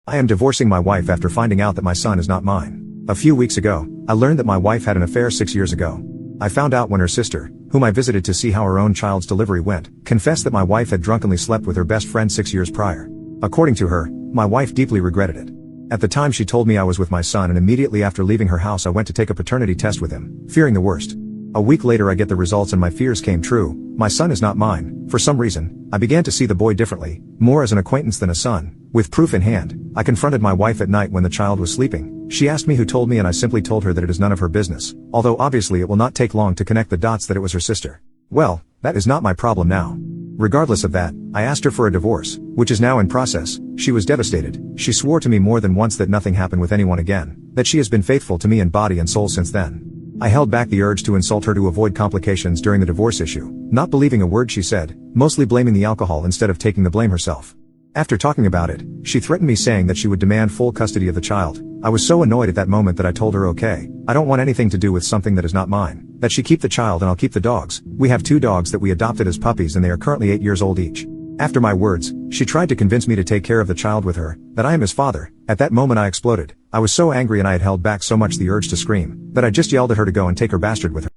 I am divorcing my wife after finding out that my son is not mine. A few weeks ago, I learned that my wife had an affair 6 years ago. I found out when her sister, whom I visited to see how her own child's delivery went, confessed that my wife had drunkenly slept with her best friend 6 years prior. According to her, my wife deeply regretted it. At the time she told me I was with my son, and immediately after leaving her house I went to take a paternity test with him, fearing the worst. A week later I get the results and my fears came true. My son is not mine. For some reason, I began to see the boy differently, more as an acquaintance than a son. With proof in hand, I confronted my wife at night when the child was sleeping. She asked me who told me and I simply told her that it is none of her business, although obviously it will not take long to connect the dots that it was her sister. Well, that is not my problem now. Regardless of that, I asked her for a divorce, which is now in process. She was devastated. She swore to me more than once that nothing happened with anyone again, that she has been faithful to me in body and soul since then. I held back the urge to insult her to avoid complications during the divorce issue, not believing a word she said, mostly blaming the alcohol instead of taking the blame herself. After talking about it, she threatened me saying that she would demand full custody of the child. I was so annoyed at that moment that I told her okay, I don't want anything to do with something that is not mine, that she keep the child and I'll keep the dogs. We have 2 dogs that we adopted as puppies and they are currently 8 years old each. After my words, she tried to convince me to take care of the child with her, that I am his father. At that moment I exploded. I was so angry and I had held back so much the urge to scream, that I just yelled at her to go and take her bastard with her.